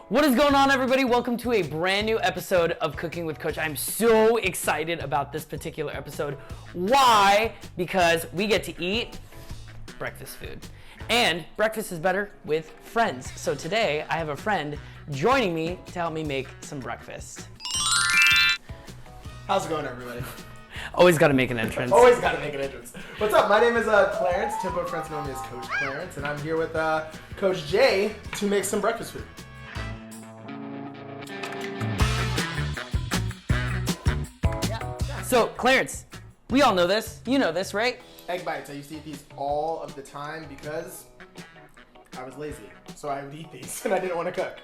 What is going on, everybody? Welcome to a brand new episode of Cooking with Coach. I'm so excited about this particular episode. Why? Because we get to eat breakfast food. And breakfast is better with friends. So today I have a friend joining me to help me make some breakfast. How's it going, everybody? Always got to make an entrance. Always got to make an entrance. What's up? My name is Clarence. Timbo friends know me as Coach Clarence, and I'm here with Coach Jay to make some breakfast food. So, Clarence, we all know this. You know this, right? Egg bites. I used to eat these all of the time because I was lazy. So I would eat these, and I didn't want to cook.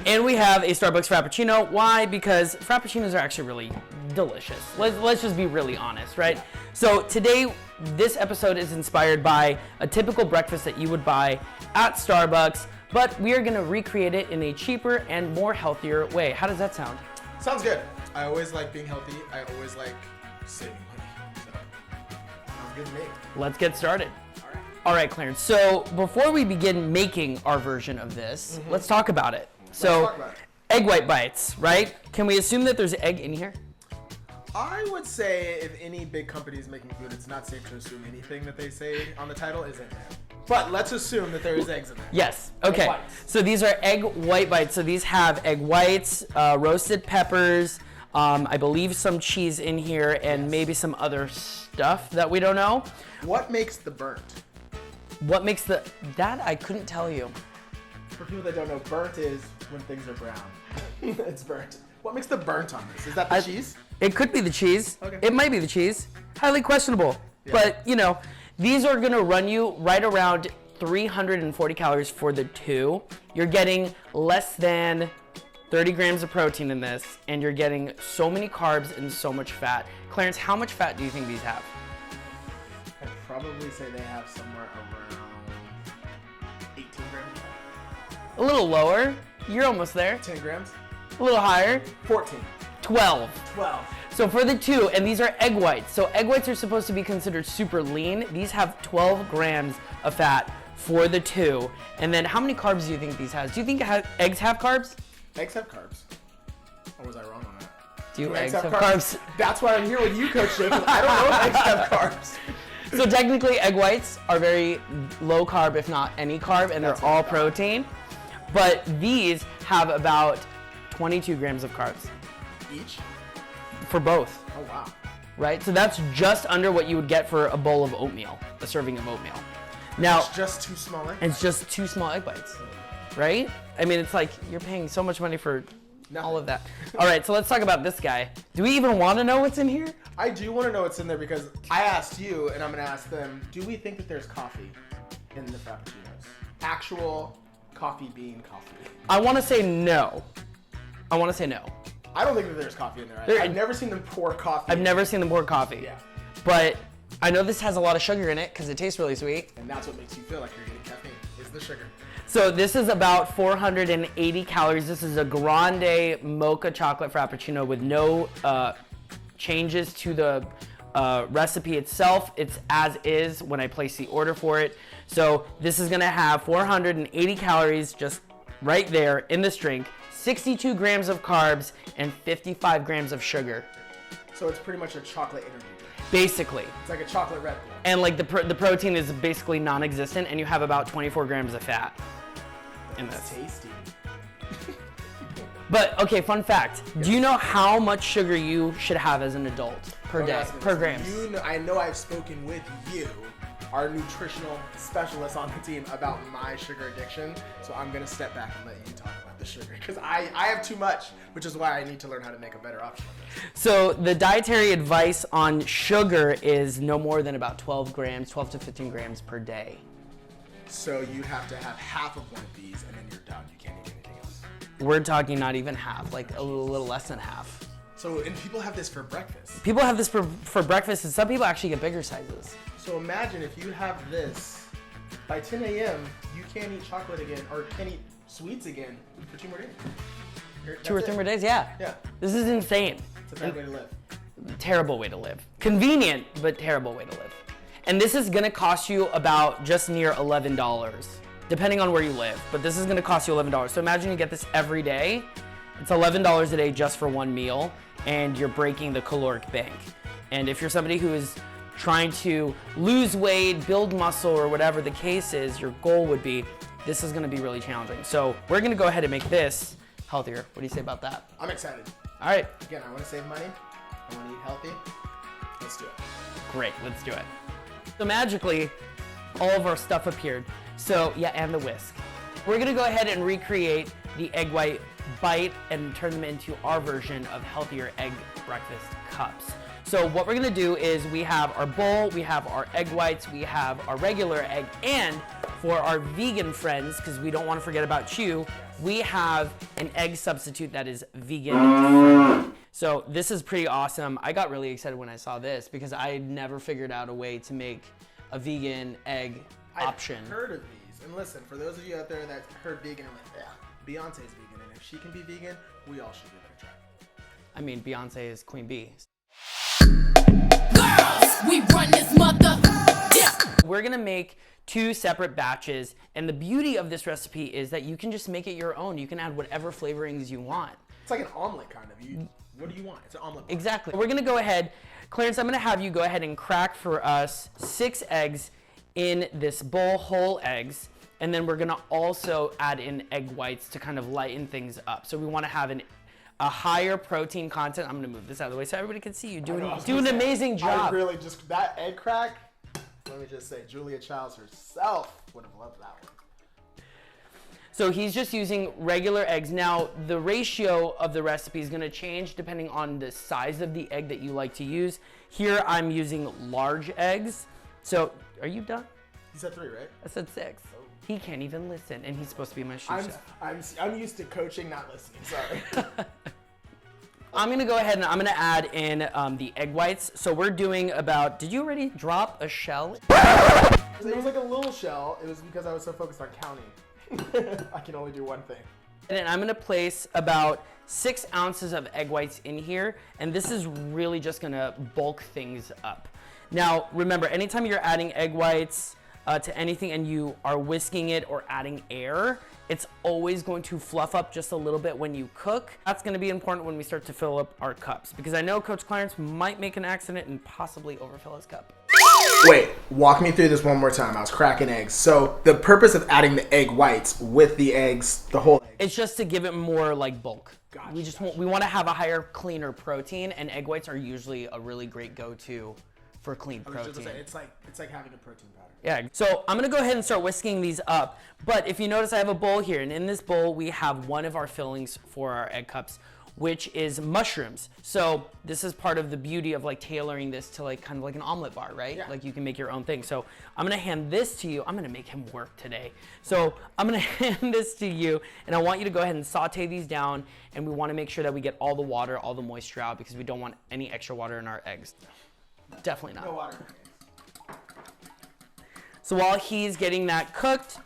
And we have a Starbucks Frappuccino. Why? Because Frappuccinos are actually really delicious. Let's just be really honest, right? So today, this episode is inspired by a typical breakfast that you would buy at Starbucks, but we are going to recreate it in a cheaper and more healthier way. How does that sound? Sounds good. I always like being healthy. I always like saving money. So, sounds good to me. Let's get started. All right, Clarence. So before we begin making our version of this, let's talk about it. So, talk about it. Egg white bites, right? Can we assume that there's egg in here? I would say if any big company is making food, it's not safe to assume anything that they say on the title is in there. But let's assume that there is eggs in there. Yes. Okay. whites. So these are egg white bites. So these have egg whites, roasted peppers, I believe some cheese in here, and maybe some other stuff that we don't know. What makes the burnt? What makes that I couldn't tell you. For people that don't know, burnt is when things are brown. It's burnt. What makes the burnt on this? Is that the cheese? It could be the cheese. Okay. It might be the cheese. Highly questionable. Yeah. But, you know, these are going to run you right around 340 calories for the two. You're getting less than 30 grams of protein in this, and you're getting so many carbs and so much fat. Clarence, how much fat do you think these have? I'd probably say they have somewhere around 18 grams. A little lower. You're almost there. 10 grams? A little higher. 14. 12. 12. So for the two, and these are egg whites. So egg whites are supposed to be considered super lean. These have 12 grams of fat for the two. And then how many carbs do you think these has? Do you think eggs have carbs? Eggs have carbs. Or was I wrong on that? Do eggs have carbs? That's why I'm here with you, Coach Jay, 'cause I don't know if eggs have carbs. So technically egg whites are very low carb, if not any carb, and That's they're all what I thought. protein. But these have about 22 grams of carbs Each? for both, Oh, wow. right? So that's just under what you would get for a bowl of oatmeal, a serving of oatmeal. Now, It's just too small. it's just 2 small egg bites, right? I mean, it's like you're paying so much money for all of that. All right, so let's talk about this guy. Do we even want to know what's in here? I do want to know what's in there because I asked you, and I'm going to ask them, do we think that there's coffee in the Frappuccinos? Actual coffee bean coffee. I want to say no. I want to say no. I don't think that there's coffee in there. I've never seen them pour coffee. I've never seen them pour coffee. Yeah. But I know this has a lot of sugar in it because it tastes really sweet. And that's what makes you feel like you're getting caffeine, is the sugar. So this is about 480 calories. This is a grande mocha chocolate frappuccino with no changes to the recipe itself. It's as is when I place the order for it. So this is gonna have 480 calories just right there in this drink, 62 grams of carbs, and 55 grams of sugar. So it's pretty much a chocolate energy drink. Basically. It's like a chocolate Red Bull. And like the protein is basically non-existent, and you have about 24 grams of fat in It's this. tasty. But okay, fun fact. Do you know how much sugar you should have as an adult per Don't day, ask me per this. grams? You know, I know I've spoken with you, our nutritional specialist on the team, about my sugar addiction. So I'm going to step back and let you talk about the sugar because I have too much, which is why I need to learn how to make a better option of this. So the dietary advice on sugar is no more than about 12 to 15 grams per day. So you have to have half of one of these and then you're done. You can't eat anything else. We're talking not even half, like a little less than half. So, and people have this for breakfast. People have this for breakfast, and some people actually get bigger sizes. So imagine if you have this, by 10 a.m., you can't eat chocolate again or can't eat sweets again for 2 more days. Two or three more days, yeah. Yeah. This is insane. It's a bad way to live. Terrible way to live. Convenient, but terrible way to live. And this is gonna cost you about just near $11. depending on where you live, but this is gonna cost you $11. So imagine you get this every day. It's $11 a day just for one meal, and you're breaking the caloric bank. And if you're somebody who is trying to lose weight, build muscle, or whatever the case is, your goal would be, this is gonna be really challenging. So we're gonna go ahead and make this healthier. What do you say about that? I'm excited. All right, Again, I want to save money. I want to eat healthy. Let's do it. great, let's do it. So magically, all of our stuff appeared. So yeah, and the whisk. We're gonna go ahead and recreate the egg white bite and turn them into our version of healthier egg breakfast cups. So what we're gonna do is we have our bowl, we have our egg whites, we have our regular egg, and for our vegan friends, because we don't want to forget about you, we have an egg substitute that is vegan friendly. So this is pretty awesome. I got really excited when I saw this because I never figured out a way to make a vegan egg option. I've heard of these. And listen, for those of you out there that heard vegan, I'm like, yeah, Beyonce's vegan. And if she can be vegan, we all should give it a try. I mean, Beyonce is Queen Bee. Girls, we run this mother. Yeah. We're gonna make 2 separate batches, and the beauty of this recipe is that you can just make it your own. You can add whatever flavorings you want. It's like an omelet kind of. What do you want? It's an omelet. Exactly. We're gonna go ahead, Clarence, I'm gonna have you go ahead and crack for us 6 eggs in this bowl, whole eggs, and then we're gonna also add in egg whites to kind of lighten things up. So we wanna have a higher protein content. I'm gonna move this out of the way so everybody can see you do an amazing job. I really just, that egg crack, let me just say, Julia Childs herself would have loved that one. So he's just using regular eggs. Now, the ratio of the recipe is gonna change depending on the size of the egg that you like to use. Here, I'm using large eggs. So, are you done? You said 3, right? I said 6. He can't even listen, and he's supposed to be my chef. I'm used to coaching, not listening, sorry. I'm gonna go ahead and I'm gonna add in the egg whites. So we're doing about, did you already drop a shell? It was like a little shell. It was because I was so focused on counting. I can only do one thing. And then I'm gonna place about 6 ounces of egg whites in here, and this is really just gonna bulk things up. Now, remember, anytime you're adding egg whites to anything and you are whisking it or adding air, it's always going to fluff up just a little bit when you cook. That's gonna be important when we start to fill up our cups, because I know Coach Clarence might make an accident and possibly overfill his cup. Wait, walk me through this one more time. I was cracking eggs. So the purpose of adding the egg whites with the eggs, the whole egg. It's just to give it more like bulk. Gotcha, We want to have a higher, cleaner protein, and egg whites are usually a really great go-to for clean I was just protein. gonna say, it's like having a protein powder. Yeah, so I'm gonna go ahead and start whisking these up. But if you notice, I have a bowl here, and in this bowl, we have one of our fillings for our egg cups, which is mushrooms. So this is part of the beauty of like tailoring this to like kind of like an omelet bar, right? Yeah. Like you can make your own thing. So I'm gonna hand this to you. I'm gonna make him work today. So I'm gonna hand this to you, and I want you to go ahead and saute these down, and we wanna make sure that we get all the water, all the moisture out, because we don't want any extra water in our eggs. Definitely not. No water. So while he's getting that cooked,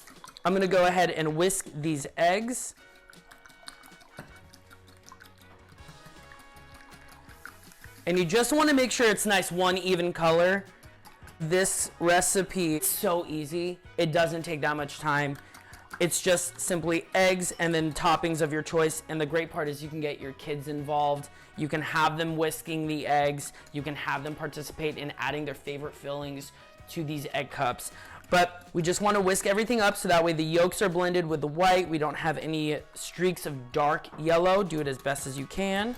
I'm gonna go ahead and whisk these eggs. And you just wanna make sure it's nice, one even color. This recipe is so easy. It doesn't take that much time. It's just simply eggs and then toppings of your choice. And the great part is you can get your kids involved. You can have them whisking the eggs. You can have them participate in adding their favorite fillings to these egg cups. But we just want to whisk everything up so that way the yolks are blended with the white. We don't have any streaks of dark yellow. Do it as best as you can.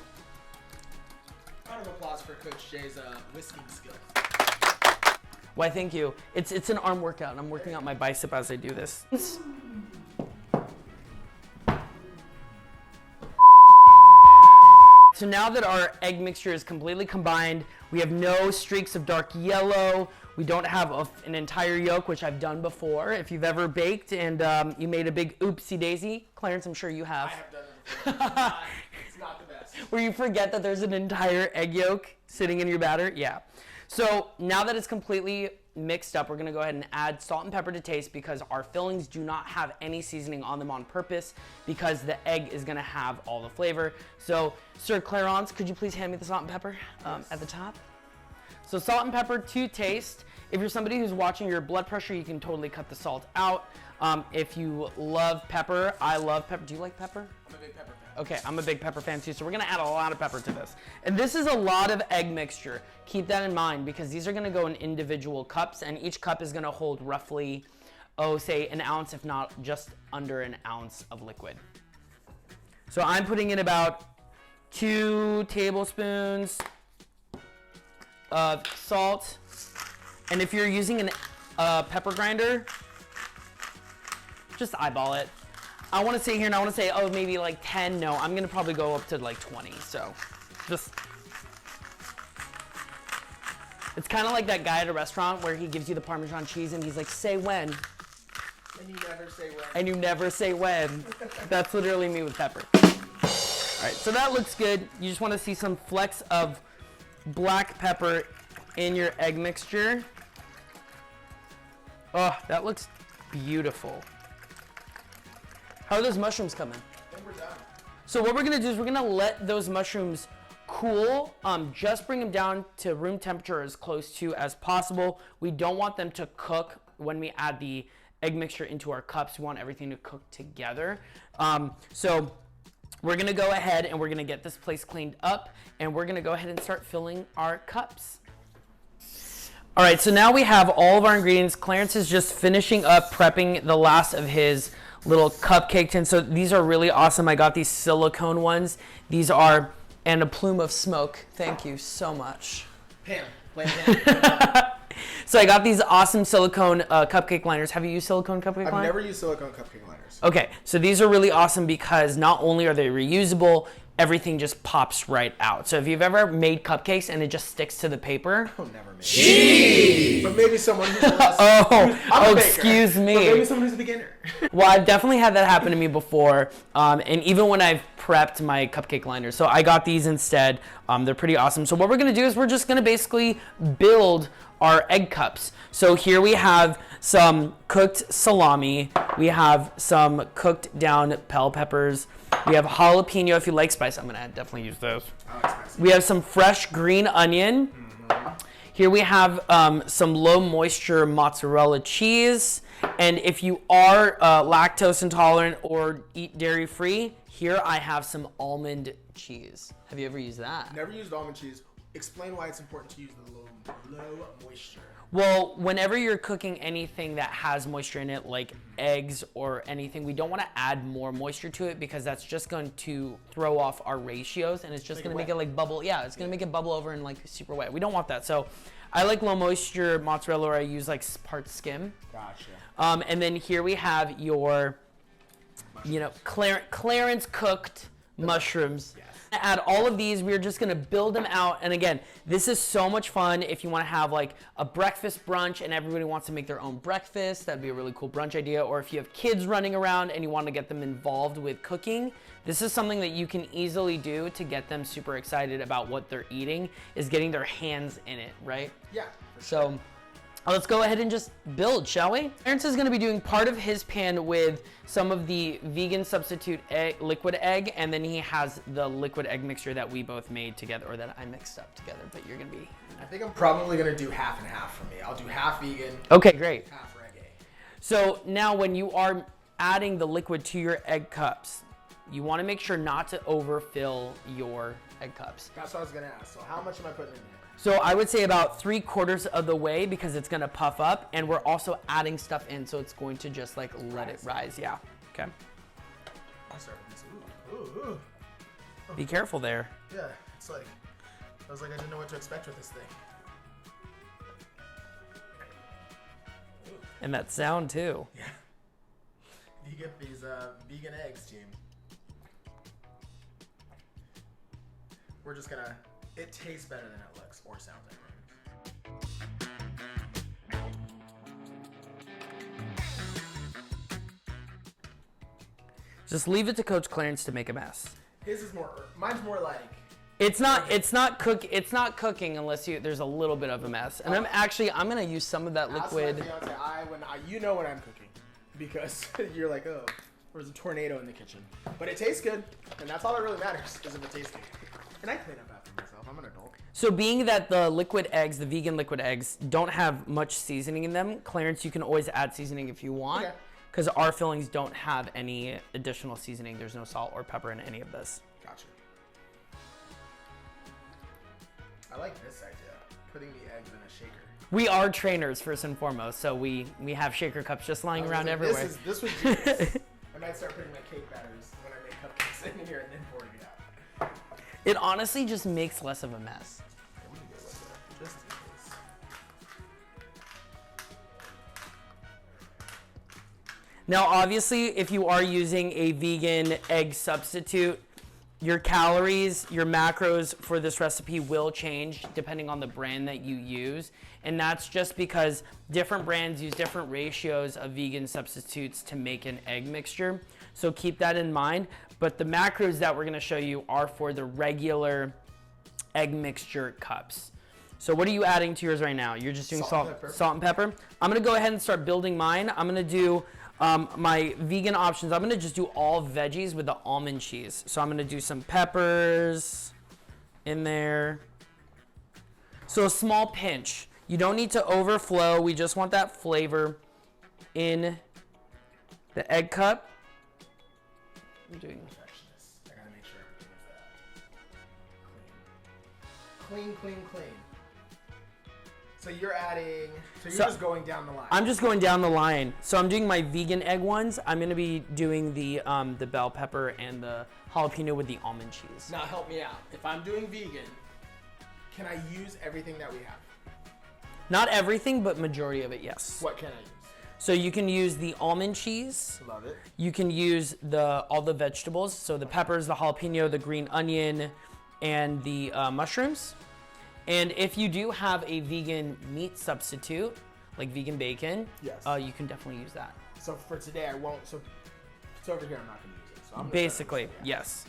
Round of applause for Coach Jay's whisking skills. Why, thank you. It's an arm workout, and I'm working out my bicep as I do this. So now that our egg mixture is completely combined, we have no streaks of dark yellow. We don't have an entire yolk, which I've done before. If you've ever baked and you made a big oopsie daisy, Clarence, I'm sure you have. I have done it before. It's not the best. Where you forget that there's an entire egg yolk sitting in your batter? Yeah. So now that it's completely mixed up, we're gonna go ahead and add salt and pepper to taste, because our fillings do not have any seasoning on them on purpose, because the egg is gonna have all the flavor. So, Sir Clarence, could you please hand me the salt and pepper at the top? So salt and pepper to taste. If you're somebody who's watching your blood pressure, you can totally cut the salt out. If you love pepper, I love pepper. Do you like pepper? I'm a big pepper fan. Okay, I'm a big pepper fan too, so we're gonna add a lot of pepper to this. And this is a lot of egg mixture. Keep that in mind because these are gonna go in individual cups, and each cup is gonna hold roughly, say an ounce, if not just under an ounce of liquid. So I'm putting in about 2 tablespoons of salt. And if you're using a pepper grinder, just eyeball it. I want to say here, and I want to say, oh, maybe like 10. No, I'm going to probably go up to like 20. So just, it's kind of like that guy at a restaurant where he gives you the Parmesan cheese and he's like, say when. And you never say when. And you never say when. That's literally me with pepper. All right, so that looks good. You just want to see some flecks of black pepper in your egg mixture. Oh, that looks beautiful. How are those mushrooms coming? I think we're done. So what we're gonna do is we're gonna let those mushrooms cool. Just bring them down to room temperature as close to as possible. We don't want them to cook when we add the egg mixture into our cups. We want everything to cook together. So we're gonna go ahead and we're gonna get this place cleaned up, and we're gonna go ahead and start filling our cups. All right, so now we have all of our ingredients. Clarence is just finishing up prepping the last of his little cupcake tin. So these are really awesome. I got these silicone ones. These are, and a plume of smoke. Thank you so much. Pam. Blame Pam. So I got these awesome silicone cupcake liners. Have you used silicone cupcake liners? I've never used silicone cupcake liners. Okay, so these are really awesome because not only are they reusable, everything just pops right out. So if you've ever made cupcakes and it just sticks to the paper. Oh, never made. Jeez. But maybe someone who's less. Oh, excuse me. But maybe someone who's a beginner. Well, I've definitely had that happen to me before, and even when I've prepped my cupcake liners. So I got these instead. They're pretty awesome. So what we're gonna do is we're just gonna basically build our egg cups. So here we have some cooked salami. We have some cooked down bell peppers. We have jalapeno. If you like spice, I'm gonna definitely use those. I like spicy. We have some fresh green onion. Here we have some low moisture mozzarella cheese. And if you are lactose intolerant or eat dairy free, here I have some almond cheese. Have you ever used that? Never used almond cheese. Explain why it's important to use the low moisture. Well, whenever you're cooking anything that has moisture in it, like eggs or anything, we don't want to add more moisture to it because that's just going to throw off our ratios, and it's just going to make it like bubble. Yeah, it's going to make it bubble over and like super wet. We don't want that. So I like low moisture mozzarella, or I use like part skim. Gotcha. And then here we have your, Clarence cooked mushrooms. Yes. Add all of these. We're just gonna build them out. And again, this is so much fun if you want to have like a breakfast brunch and everybody wants to make their own breakfast. That'd be a really cool brunch idea. Or if you have kids running around and you want to get them involved with cooking, this is something that you can easily do to get them super excited about what they're eating, is getting their hands in it, right? Yeah. So let's go ahead and just build, shall we? Clarence is going to be doing part of his pan with some of the vegan substitute liquid egg, and then he has the liquid egg mixture that we both made together, or that I mixed up together, but you're going to be... I think I'm probably going to do half and half for me. I'll do half vegan, Okay, great. half reggae. So now when you are adding the liquid to your egg cups, you want to make sure not to overfill your egg cups. That's what I was going to ask. So how much am I putting in there? So I would say about 3/4 of the way, because it's gonna puff up, and we're also adding stuff in, so it's going to just like let it rise. Yeah. Okay. I'll start with this. Ooh. Be careful there. Yeah, it's like, I was like, I didn't know what to expect with this thing. And that sound too. Yeah. You get these vegan eggs, team. We're just gonna, it tastes better than it looks or sounds like. Just leave it to Coach Clarence to make a mess. His is more, mine's more like, It's not cooking unless there's a little bit of a mess. And I'm gonna use some of that liquid. ask my fiance, you know when I'm cooking, because you're like, oh, there's a tornado in the kitchen. But it tastes good, and that's all that really matters, is if it tastes good. And I clean up after myself. I'm an adult. So being that the liquid eggs, the vegan liquid eggs, don't have much seasoning in them, Clarence, you can always add seasoning if you want. Okay. Because our fillings don't have any additional seasoning. There's no salt or pepper in any of this. Gotcha. I like this idea, putting the eggs in a shaker. We are trainers first and foremost, so we have shaker cups just lying around everywhere. This was genius. I might start putting my cake batteries when I make cupcakes in here and then pouring it out. It honestly just makes less of a mess. I'm gonna go with it, just in case. Now, obviously, if you are using a vegan egg substitute, your calories, your macros for this recipe will change depending on the brand that you use. And that's just because different brands use different ratios of vegan substitutes to make an egg mixture. So keep that in mind. But the macros that we're gonna show you are for the regular egg mixture cups. So what are you adding to yours right now? You're just doing salt and pepper. I'm gonna go ahead and start building mine. I'm gonna do my vegan options. I'm gonna just do all veggies with the almond cheese. So I'm gonna do some peppers in there. So a small pinch. You don't need to overflow. We just want that flavor in the egg cup. I'm doing Perfectionist. I gotta make sure everything is clean. Clean. So you're adding, so you're just going down the line. I'm just going down the line. So I'm doing my vegan egg ones. I'm gonna be doing the bell pepper and the jalapeno with the almond cheese. Now help me out. If I'm doing vegan, can I use everything that we have? Not everything, but majority of it, yes. What can I use? So you can use the almond cheese. Love it. You can use all the vegetables. So the peppers, the jalapeno, the green onion, and the mushrooms. And if you do have a vegan meat substitute, like vegan bacon, Yes. You can definitely use that. So for today, I won't. So it's over here. I'm not gonna use it. So I'm gonna Basically, start with this, yes.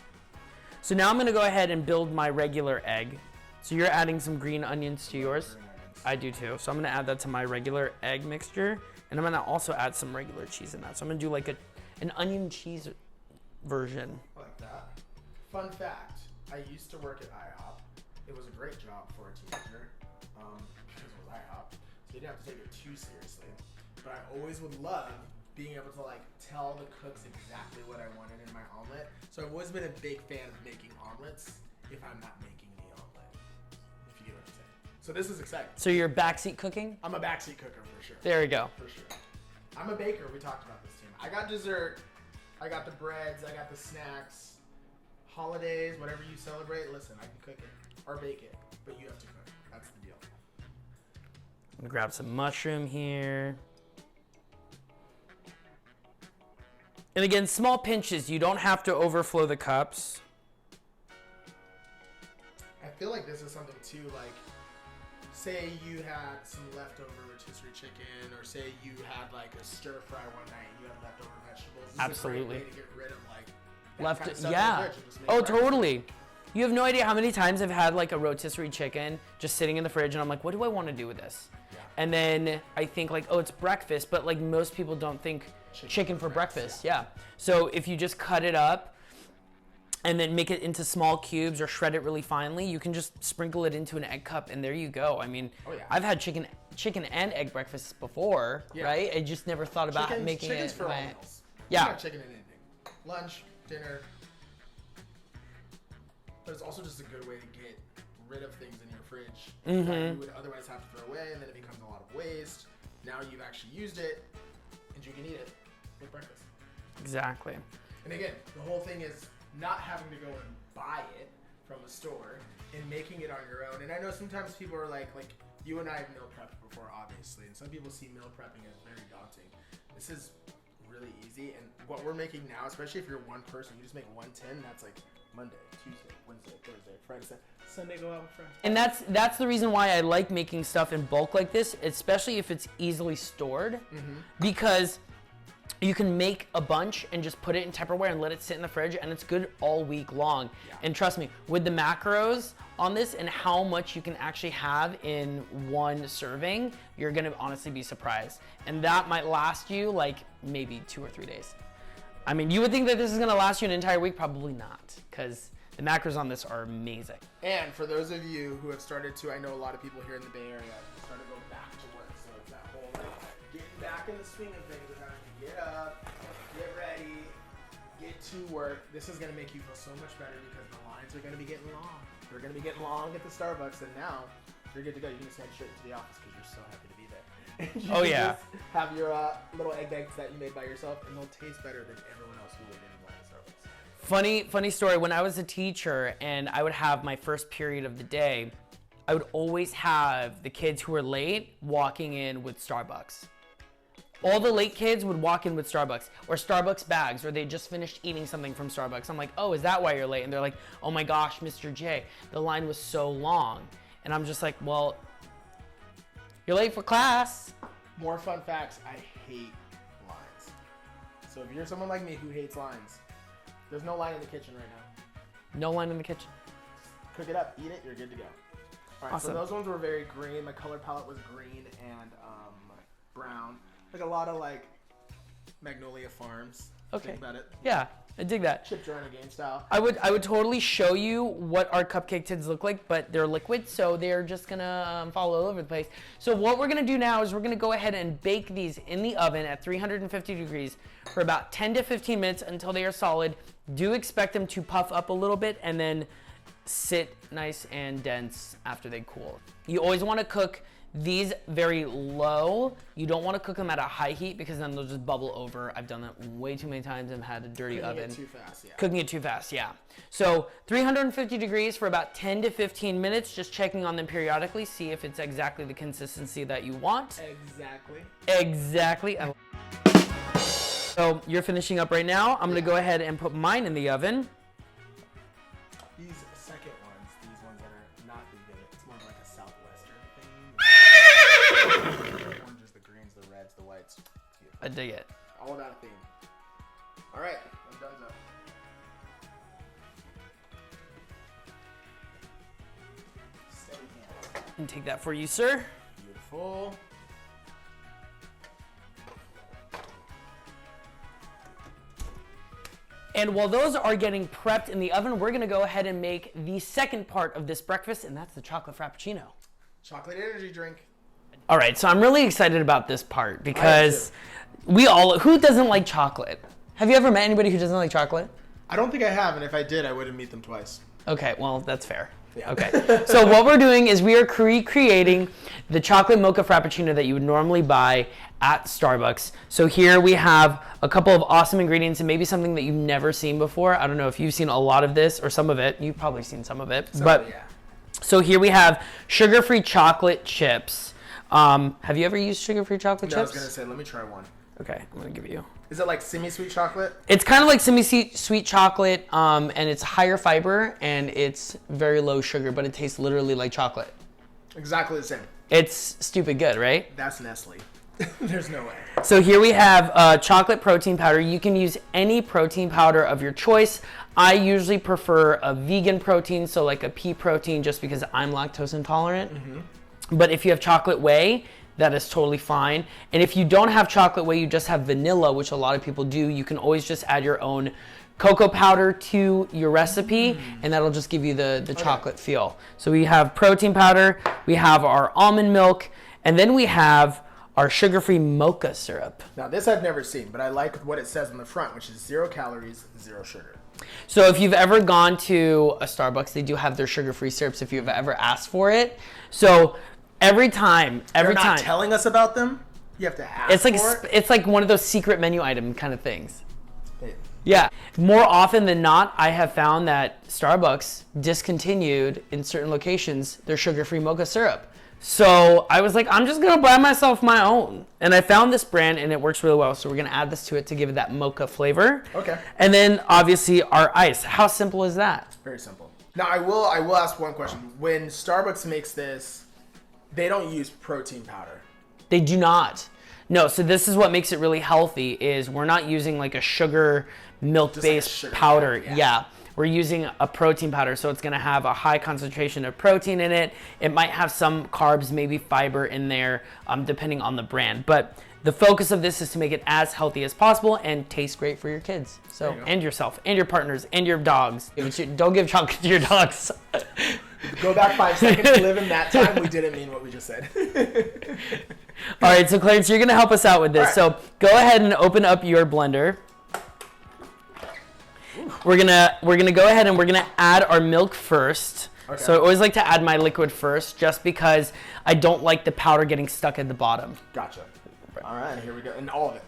So now I'm gonna go ahead and build my regular egg. So you're adding some green onions to yours? Green onions. I do too. So I'm gonna add that to my regular egg mixture. And I'm gonna also add some regular cheese in that. So I'm gonna do like an onion cheese version. I like that. Fun fact: I used to work at IHOP. It was a great job for a teenager because it was IHOP, so you didn't have to take it too seriously. But I always would love being able to like tell the cooks exactly what I wanted in my omelet. So I've always been a big fan of making omelets if I'm not making the omelet. If you get what I'm saying. So this is exciting. So you're backseat cooking? I'm a backseat cooker for sure. There we go. For sure. I'm a baker. We talked about this, team. I got dessert. I got the breads. I got the snacks. Holidays, whatever you celebrate. Listen, I can cook it or bake it, but you have to cook. That's the deal. I'm gonna grab some mushroom here. And again, small pinches. You don't have to overflow the cups. I feel like this is something too, like, say you had some leftover rotisserie chicken, or say you had like a stir fry one night and you had leftover vegetables. This Absolutely. is a great way to get rid of like that kind of stuff in the Yeah. fridge and just make Oh, breakfast. totally. You have no idea how many times I've had like a rotisserie chicken just sitting in the fridge and I'm like, what do I want to do with this? Yeah. And then I think like, oh, it's breakfast, but like most people don't think chicken for breakfast. Yeah. So if you just cut it up and then make it into small cubes or shred it really finely, you can just sprinkle it into an egg cup and there you go. I mean, Oh, yeah. I've had chicken and egg breakfasts before, Yeah. right? I just never thought about making chicken's it. for all my- meals. Yeah. You can have chicken in anything. Lunch, dinner. But it's also just a good way to get rid of things in your fridge that you would otherwise have to throw away, and then it becomes a lot of waste. Now you've actually used it, and you can eat it with breakfast. Exactly. And again, the whole thing is not having to go and buy it from a store and making it on your own. And I know sometimes people are like you and I have meal prepped before, obviously, and some people see meal prepping as very daunting. This is really easy, and what we're making now, especially if you're one person, you just make one tin. That's like Monday, Tuesday, Wednesday, Thursday, Friday, Saturday, Sunday. Go out with friends. And that's the reason why I like making stuff in bulk like this, especially if it's easily stored, because you can make a bunch and just put it in Tupperware and let it sit in the fridge, and it's good all week long. Yeah. And trust me, with the macros on this and how much you can actually have in one serving, you're gonna honestly be surprised. And that might last you like maybe 2 or 3 days. I mean, you would think that this is gonna last you an entire week, probably not, because The macros on this are amazing. And for those of you who have started to, I know a lot of people here in the Bay Area started to go back to work. So it's that whole like getting back in the swing of things, of having to get up, get ready, get to work. This is gonna make you feel so much better because the lines are gonna be getting long. They're gonna be getting long at the Starbucks, and now you're good to go. You can just head straight to the office because you're so happy to be there. And you Oh, can yeah. just have your little egg bags that you made by yourself, and they'll taste better than everyone else who waited in line at Starbucks. Funny story. When I was a teacher and I would have my first period of the day, I would always have the kids who were late walking in with Starbucks. All the late kids would walk in with Starbucks or Starbucks bags, or they just finished eating something from Starbucks. I'm like, oh, is that why you're late? And they're like, oh my gosh, Mr. J, the line was so long. And I'm just like, well, you're late for class. More fun facts. I hate lines. So if you're someone like me who hates lines, there's no line in the kitchen right now. No line in the kitchen. Cook it up, eat it, you're good to go. All right, Awesome. so those ones were very green. My color palette was green and brown. Like a lot of like Magnolia Farms. Okay. Think about it. Yeah, I dig that. Chip Joanna Gaines style. I would totally show you what our cupcake tins look like, but they're liquid, so they're just gonna fall all over the place. So what we're gonna do now is we're gonna go ahead and bake these in the oven at 350 degrees for about 10 to 15 minutes until they are solid. Do expect them to puff up a little bit and then sit nice and dense after they cool. You always wanna cook these very low. You don't want to cook them at a high heat because then they'll just bubble over. I've done that way too many times and had a dirty Cooking oven. it too fast, yeah. Cooking it too fast, yeah. So 350 degrees for about 10 to 15 minutes, just checking on them periodically, see if it's exactly the consistency that you want. Exactly. Exactly. So you're finishing up right now. I'm gonna go ahead and put mine in the oven. These second ones, these ones that are not vegan, it's more like a Southwestern thing. The oranges, the greens, the reds, the whites. It's beautiful. I dig it. All about a theme. All right, I'm done though. Steady hand. And take that for you, sir. Beautiful. And while those are getting prepped in the oven, we're gonna go ahead and make the second part of this breakfast, and that's the chocolate frappuccino. Chocolate energy drink. All right, so I'm really excited about this part because who doesn't like chocolate? Have you ever met anybody who doesn't like chocolate? I don't think I have, and if I did, I wouldn't meet them twice. Okay, well, that's fair. Yeah. Okay, so what we're doing is we are recreating the chocolate mocha frappuccino that you would normally buy at Starbucks. So here we have a couple of awesome ingredients and maybe something that you've never seen before. I don't know if you've seen a lot of this or some of it. You've probably seen some of it. Yeah. So here we have sugar-free chocolate chips. Have you ever used sugar-free chocolate No, I was chips? gonna say, let me try one. Okay, I'm gonna give you. Is it like semi-sweet chocolate? It's kind of like semi-sweet chocolate, and it's higher fiber and it's very low sugar, but it tastes literally like chocolate. Exactly the same. It's stupid good, right? That's Nestle. There's no way. So here we have chocolate protein powder. You can use any protein powder of your choice. I usually prefer a vegan protein, so like a pea protein, just because I'm lactose intolerant. But if you have chocolate whey, that is totally fine. And if you don't have chocolate whey, you just have vanilla, which a lot of people do, you can always just add your own cocoa powder to your recipe, and that'll just give you the chocolate feel. So we have protein powder, we have our almond milk, and then we have our sugar-free mocha syrup. Now this I've never seen, but I like what it says on the front, which is 0 calories, 0 sugar. So if you've ever gone to a Starbucks, they do have their sugar-free syrups if you've ever asked for it. So every time, They're not telling us about them. You have to ask it's like for it. it's like one of those secret menu item kind of things. Hey, Yeah. More often than not, I have found that Starbucks discontinued in certain locations their sugar-free mocha syrup. So I was like, I'm just gonna buy myself my own. And I found this brand and it works really well. So we're gonna add this to it to give it that mocha flavor. Okay. And then obviously our ice. How simple is that? Very simple. Now I will ask one question. When Starbucks makes this, they don't use protein powder. They do not. No, so this is what makes it really healthy is we're not using like a sugar milk-based sugar powder. powder, yeah. Yeah. We're using a protein powder, so it's gonna have a high concentration of protein in it. It might have some carbs, maybe fiber in there, depending on the brand. But the focus of this is to make it as healthy as possible and taste great for your kids. So, you go. and yourself, and your partners, and your dogs. Don't give chocolate to your dogs. Go back 5 seconds, live in that time. We didn't mean what we just said. All right, so Clarence, you're gonna help us out with this. All right. So go ahead and open up your blender. We're gonna go ahead and we're gonna add our milk first. Okay. So I always like to add my liquid first, just because I don't like the powder getting stuck at the bottom. Gotcha. All right, here we go. And all of it.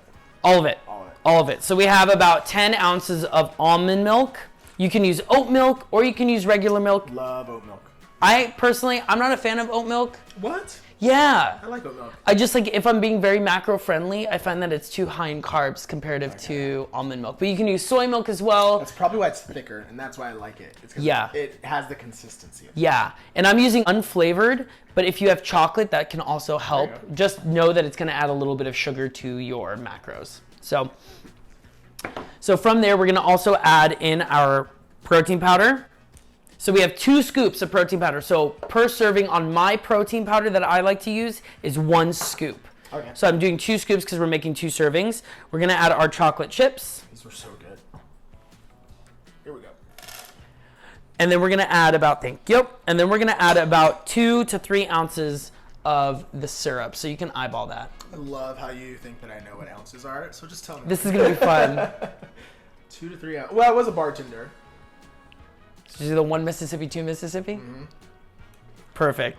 All of it. All of it. All of it. So we have about 10 ounces of almond milk. You can use oat milk or you can use regular milk. Love oat milk. I'm not a fan of oat milk. What? Yeah. I like oat milk. I just like, if I'm being very macro friendly, I find that it's too high in carbs comparative to almond milk. But you can use soy milk as well. That's probably why it's thicker, and that's why I like it. It's 'cause Yeah. It has the consistency. Yeah. And I'm using unflavored, but if you have chocolate, that can also help. There you go. Just know that it's going to add a little bit of sugar to your macros. So from there, we're going to also add in our protein powder. So we have 2 scoops of protein powder. So per serving on my protein powder that I like to use is 1 scoop. Okay. So I'm doing 2 scoops because we're making 2 servings. We're gonna add our chocolate chips. These were so good. Here we go. And then we're gonna add about 2 to 3 ounces of the syrup. So you can eyeball that. I love how you think that I know what ounces are, so just tell me. This is gonna be fun. 2 to 3 ounces. Well, I was a bartender. So do the 1 Mississippi, 2 Mississippi? Perfect.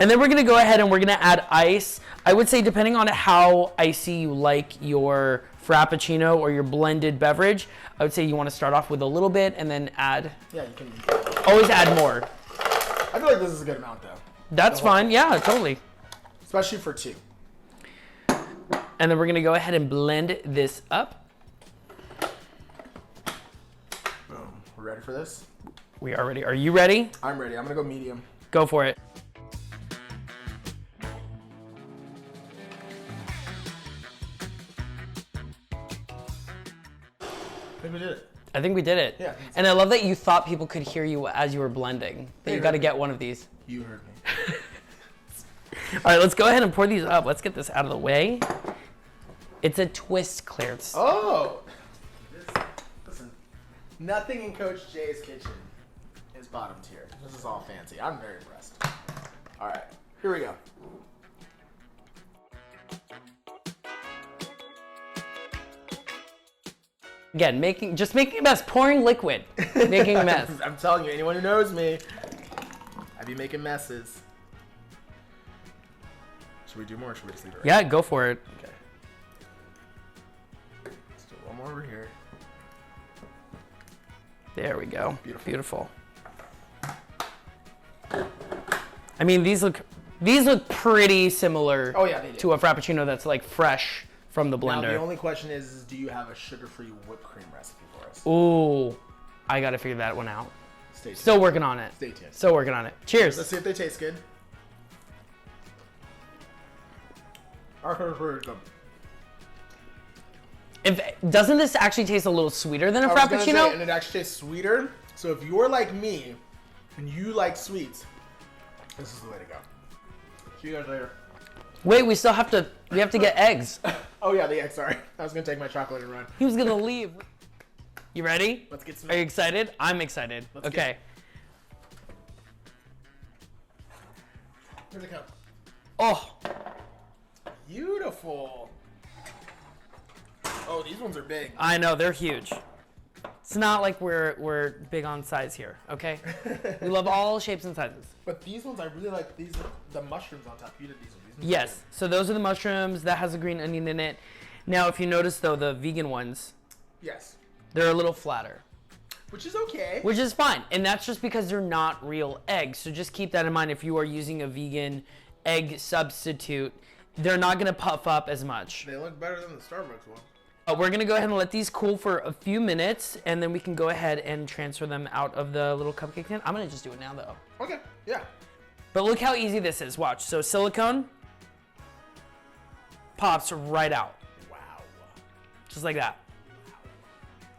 And then we're gonna go ahead and we're gonna add ice. I would say depending on how icy you like your Frappuccino or your blended beverage, I would say you wanna start off with a little bit and then add, Yeah, you can. always add more. I feel like this is a good amount, though. That's fine, yeah, totally. Especially for 2. And then we're gonna go ahead and blend this up. Boom. We're ready for this? We are ready. Are you ready? I'm ready. I'm going to go medium. Go for it. I think we did it. I think we did it. Yeah. And I love that you thought people could hear you as you were blending. That you They got to heard get one of these. You heard me. All right, let's go ahead and pour these up. Let's get this out of the way. It's a twist, Clarence. Oh! Listen, nothing in Coach Jay's kitchen is bottom tier. This is all fancy. I'm very impressed. All right, here we go. Again, just making a mess. Pouring liquid. Making a mess. I'm telling you, anyone who knows me, I be making messes. Should we do more or should we just leave it right? Yeah, go for it. Okay. Let's do one more over here. There we go. Beautiful. I mean, these look pretty similar Oh, yeah, they do. to a Frappuccino that's like fresh from the blender. Now, the only question is do you have a sugar-free whipped cream recipe for us? Ooh, I gotta figure that one out. Stay tuned. Still working on it. Stay tuned. Still working on it. Cheers. Let's see if they taste good. Doesn't this actually taste a little sweeter than a I was gonna Frappuccino? say, and it actually tastes sweeter. So if you're like me and you like sweets, this is the way to go. See you guys later. Wait, we have to get eggs. Oh yeah, the egg. Sorry, I was gonna take my chocolate and run. He was gonna leave. You ready? Let's get some. Are you excited? I'm excited. Let's Okay. Here's a cup. Oh, Beautiful. Oh, these ones are big. I know, they're huge. It's not like we're big on size here, okay? We love all shapes and sizes. But these ones, I really like these. The mushrooms on top. You did these ones. These ones are Yes, so those are the mushrooms. That has a green onion in it. Now, if you notice though, the vegan ones, big. Yes. they're a little flatter, Which is okay. which is fine. And that's just because they're not real eggs. So just keep that in mind if you are using a vegan egg substitute. They're not gonna puff up as much. They look better than the Starbucks one. We're gonna go ahead and let these cool for a few minutes, and then we can go ahead and transfer them out of the little cupcake tin. I'm gonna just do it now though. Okay. Yeah. But look how easy this is. Watch. So silicone pops right out, Wow. just like that.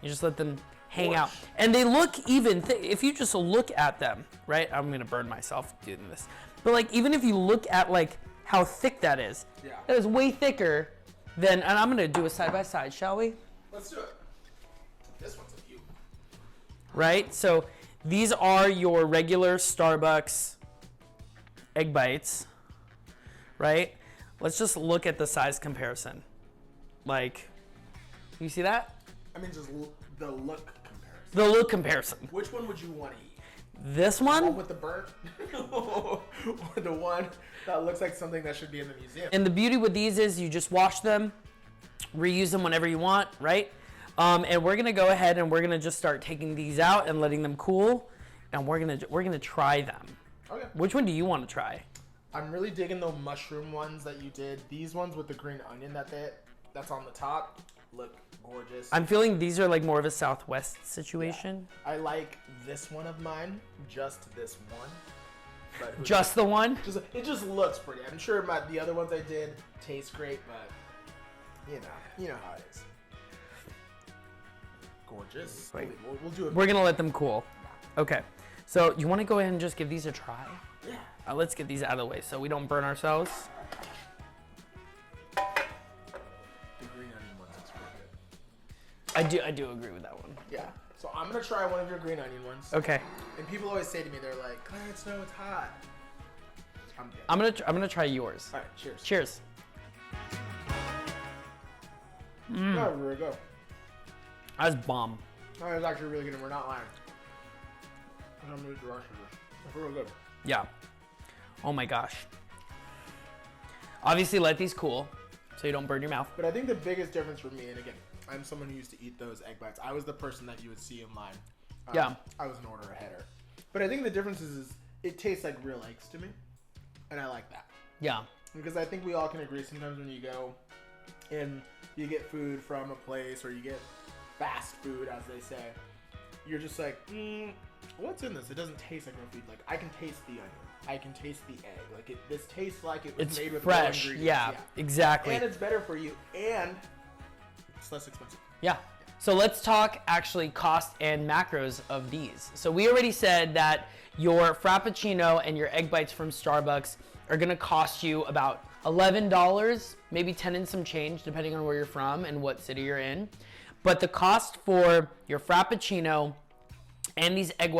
You just let them hang out, Whoosh. and they look even. If you just look at them, right? I'm gonna burn myself doing this. But like, even if you look at like how thick that is. Yeah. That is way thicker than, and I'm gonna do a side by side, shall we? Let's do it. This one's a few. Right? So these are your regular Starbucks egg bites, right? Let's just look at the size comparison. Like, you see that? I mean, just the look comparison. The look comparison. Which one would you want to eat? This One one, with the burnt, or the one that looks like something that should be in the museum? and the beauty with these is you just wash them, reuse them whenever you want, right? And we're gonna go ahead and we're gonna just start taking these out and letting them cool, and we're gonna try them. Okay. Which one do you want to try? I'm really digging the mushroom ones that you did. These ones with the green onion that's on the top look gorgeous. I'm feeling these are like more of a Southwest situation. I like this one of mine, just this one. But who Just the one? knows? It just looks pretty. I'm sure the other ones I did taste great, but you know how it is. Gorgeous. Wait. We'll do it. We're gonna let them cool. Okay. So you want to go ahead and just give these a try? Yeah. Let's get these out of the way so we don't burn ourselves. The green onion ones looks pretty good. I do agree with that one. Yeah. So I'm gonna try one of your green onion ones. Okay. And people always say to me, they're like, "Clarence, no, it's hot." I'm good. I'm gonna try yours. All right. Cheers. Cheers. Oh, here we go. That's bomb. Oh, it's actually really good, and we're not lying. And I'm gonna do the rest of this. It's real good. Yeah. Oh my gosh. Obviously, let these cool so you don't burn your mouth. But I think the biggest difference for me, and again, I'm someone who used to eat those egg bites. I was the person that you would see in line. Yeah. I was an order aheader. But I think the difference is it tastes like real eggs to me, and I like that. Yeah. Because I think we all can agree sometimes when you go and you get food from a place or you get fast food, as they say, you're just like, what's in this? It doesn't taste like real food. Like, I can taste the onion. I can taste the egg. Like, this tastes like it was It's made with real fresh. ingredients. Yeah, exactly. And it's better for you, and it's less expensive. Yeah. So let's talk actually cost and macros of these. So we already said that your Frappuccino and your egg bites from Starbucks are gonna cost you about $11, maybe 10 and some change, depending on where you're from and what city you're in. But the cost for your Frappuccino and these egg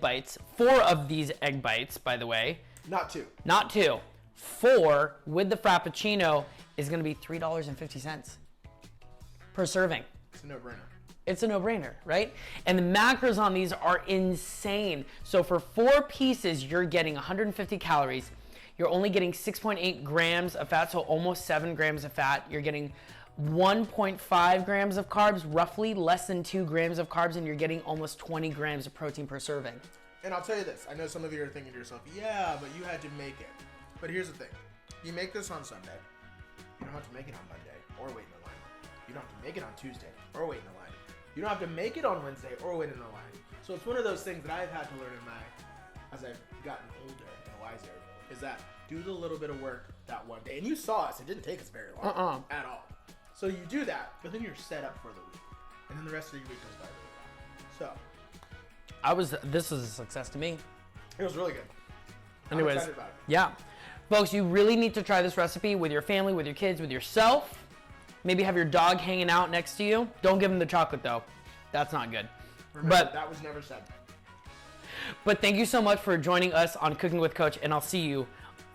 bites, 4 of these egg bites, by the way, Not two. not 2, 4 with the Frappuccino is gonna be $3.50 per serving. It's a no-brainer. It's a no-brainer, right? And the macros on these are insane. So for 4 pieces, you're getting 150 calories. You're only getting 6.8 grams of fat, so almost 7 grams of fat. You're getting 1.5 grams of carbs, roughly less than 2 grams of carbs, and you're getting almost 20 grams of protein per serving. And I'll tell you this. I know some of you are thinking to yourself, yeah, but you had to make it. But here's the thing. You make this on Sunday. You don't have to make it on Monday or wait in the line. You don't have to make it on Tuesday or wait in the line. You don't have to make it on Wednesday or wait in the line. So it's one of those things that I've had to learn as I've gotten older and wiser, is that do the little bit of work that one day. And you saw us. It didn't take us very long at all. So you do that, but then you're set up for the week. And then the rest of your week goes by really well. So This was a success to me. it was really good. Anyways, I'm excited about it. yeah. Folks, you really need to try this recipe with your family, with your kids, with yourself. Maybe have your dog hanging out next to you. Don't give him the chocolate though. That's not good. Remember, that was never said. But thank you so much for joining us on Cooking with Coach, and I'll see you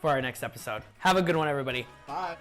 for our next episode. Have a good one, everybody. Bye.